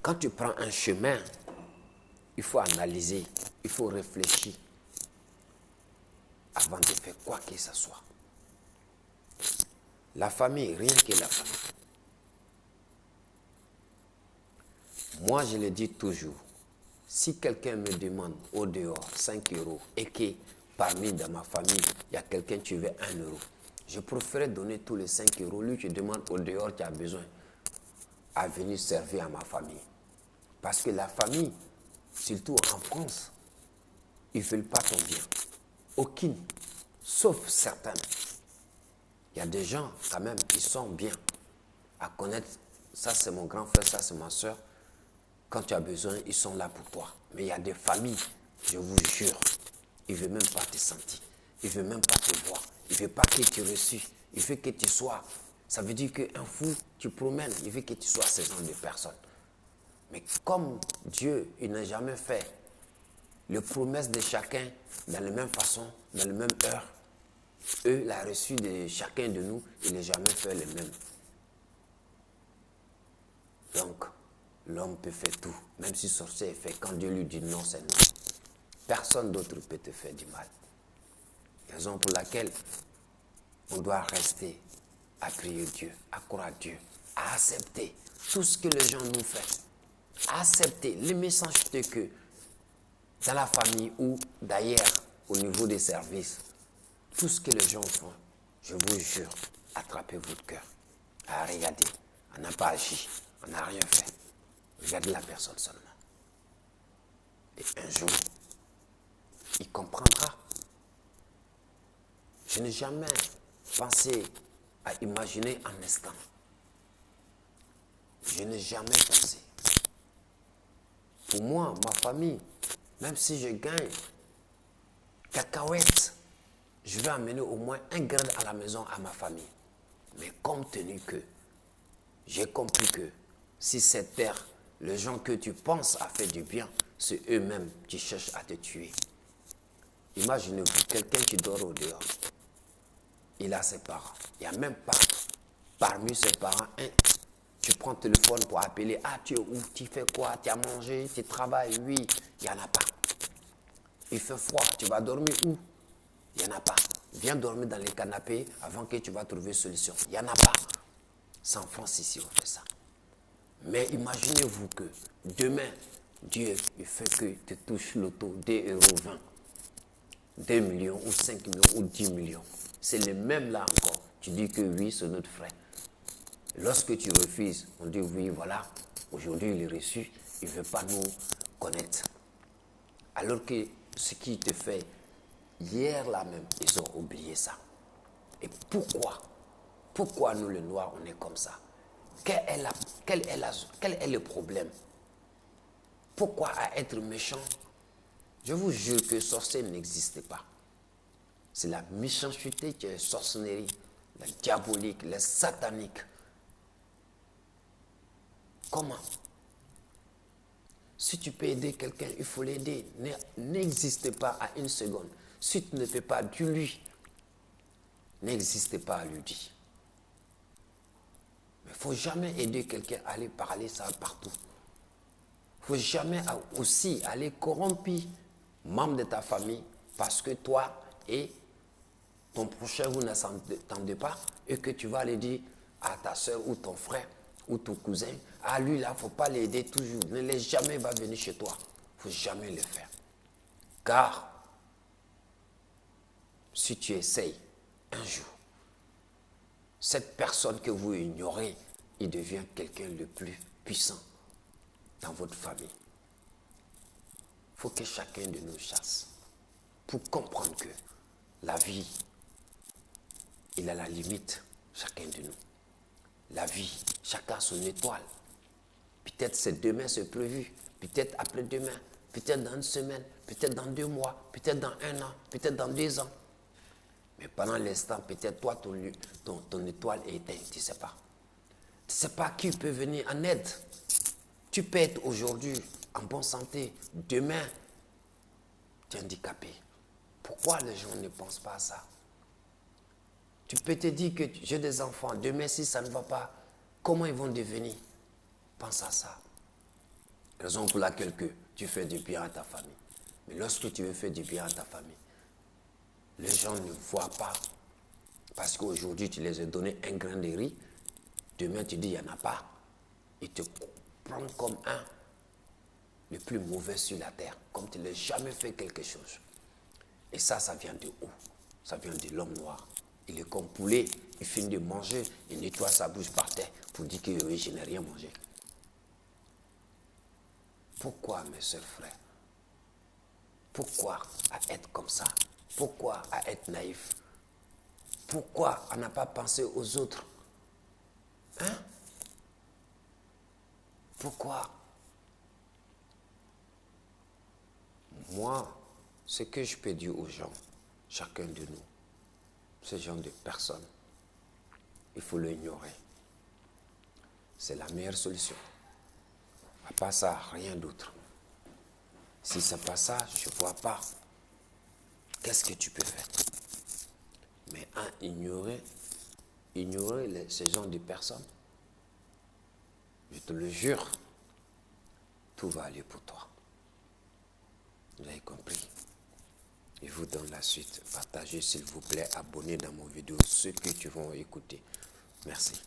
Quand tu prends un chemin, il faut analyser, il faut réfléchir avant de faire quoi que ce soit. La famille, rien que la famille. Moi, je le dis toujours, si quelqu'un me demande au dehors 5 euros et que parmi dans ma famille, il y a quelqu'un qui veut 1 euro, je préfère donner tous les 5 euros. Lui, je demande au dehors qui a besoin à venir servir à ma famille. Parce que la famille, surtout en France, ils ne veulent pas ton bien. Aucune, sauf certaines. Il y a des gens, quand même, qui sont bien à connaître, ça c'est mon grand frère, ça c'est ma soeur. Quand tu as besoin, ils sont là pour toi. Mais il y a des familles, je vous jure, ils ne veulent même pas te sentir. Ils ne veulent même pas te voir. Ils ne veulent pas que tu reçues. Ils veulent que tu sois. Ça veut dire qu'un fou, tu promènes, il veut que tu sois ce genre de personne. Mais comme Dieu, il n'a jamais fait les promesses de chacun dans la même façon, dans la même heure, eux, la reçue de chacun de nous, il n'a jamais fait les mêmes. Donc, l'homme peut faire tout, même si sorcier est fait, quand Dieu lui dit non, c'est non. Personne d'autre peut te faire du mal. Raison pour laquelle on doit rester à prier Dieu, à croire Dieu, à accepter tout ce que les gens nous font. À accepter les méchancetés que dans la famille ou d'ailleurs au niveau des services, tout ce que les gens font, je vous jure, attrapez votre cœur. Ah, regardez, on n'a pas agi, on n'a rien fait. Regardez la personne seulement. Et un jour, il comprendra. Je n'ai jamais pensé à imaginer un instant. Je n'ai jamais pensé. Pour moi, ma famille, même si je gagne cacahuètes, je vais amener au moins un grain à la maison à ma famille. Mais compte tenu que j'ai compris que si cette terre, les gens que tu penses à faire du bien, c'est eux-mêmes qui cherchent à te tuer. Imaginez-vous, quelqu'un qui dort au dehors, il a ses parents. Il n'y a même pas parmi ses parents un. Tu prends le téléphone pour appeler, ah tu es où, tu fais quoi, tu as mangé, tu travailles, oui, il n'y en a pas. Il fait froid, tu vas dormir où? Il n'y en a pas. Viens dormir dans les canapés avant que tu vas trouver une solution. Il n'y en a pas. C'est en France ici, on fait ça. Mais imaginez-vous que demain, Dieu il fait que tu touches l'auto 2,20 €, 2 millions ou 5 millions ou 10 millions. C'est le même là encore. Tu dis que oui, c'est notre frère. Lorsque tu refuses, on dit oui, voilà, aujourd'hui il est reçu, il ne veut pas nous connaître. Alors que ce qu'il te fait, hier là même, ils ont oublié ça. Et pourquoi nous les Noirs, on est comme ça? Quel est le problème? Pourquoi à être méchant? Je vous jure que sorcier n'existe pas. C'est la méchanceté qui est sorcellerie, la diabolique, la satanique. Comment? Si tu peux aider quelqu'un, il faut l'aider. N'existe pas à une seconde. Si tu ne fais pas du lui, n'existe pas à lui dire. Mais il ne faut jamais aider quelqu'un à aller parler ça partout. Il ne faut jamais aussi aller corrompre membre de ta famille parce que toi et ton prochain, vous ne s'entendez pas et que tu vas aller dire à ta soeur ou ton frère ou ton cousin, ah lui là, il ne faut pas l'aider toujours. Ne laisse jamais, il va venir chez toi. Il ne faut jamais le faire. Car si tu essayes un jour, cette personne que vous ignorez, il devient quelqu'un de plus puissant dans votre famille. Il faut que chacun de nous chasse pour comprendre que la vie, il a la limite, chacun de nous. La vie, chacun a son étoile. Peut-être c'est demain, c'est prévu. Peut-être après-demain. Peut-être dans une semaine. Peut-être dans 2 mois. Peut-être dans 1 an. Peut-être dans 2 ans. Mais pendant l'instant, peut-être toi, ton étoile est éteinte. Tu ne sais pas. Tu ne sais pas qui peut venir en aide. Tu peux être aujourd'hui en bonne santé. Demain, tu es handicapé. Pourquoi les gens ne pensent pas à ça? Tu peux te dire que j'ai des enfants. Demain, si ça ne va pas, comment ils vont devenir? Pense à ça. Raison pour laquelle que tu fais du bien à ta famille. Mais lorsque tu veux faire du bien à ta famille, les gens ne voient pas. Parce qu'aujourd'hui, tu les as donné un grain de riz. Demain, tu dis, il n'y en a pas. Ils te prennent comme le plus mauvais sur la terre. Comme tu n'as jamais fait quelque chose. Et ça vient de où? Ça vient de l'homme noir. Il est comme poulet. Il finit de manger. Il nettoie sa bouche par terre pour dire que oui, je n'ai rien mangé. Pourquoi, mes soeurs, frères? Pourquoi à être comme ça? Pourquoi à être naïf? Pourquoi à n'a pas pensé aux autres? Hein? Pourquoi? Moi, ce que je peux dire aux gens, chacun de nous, ce genre de personnes, il faut l'ignorer. C'est la meilleure solution. À part ça, rien d'autre. Si ce n'est pas ça, je ne vois pas. Qu'est-ce que tu peux faire? Mais ignorer ce genre de personnes, je te le jure, tout va aller pour toi. Vous avez compris? Je vous donne la suite. Partagez s'il vous plaît, abonnez dans mon vidéo ceux que tu vas écouter. Merci.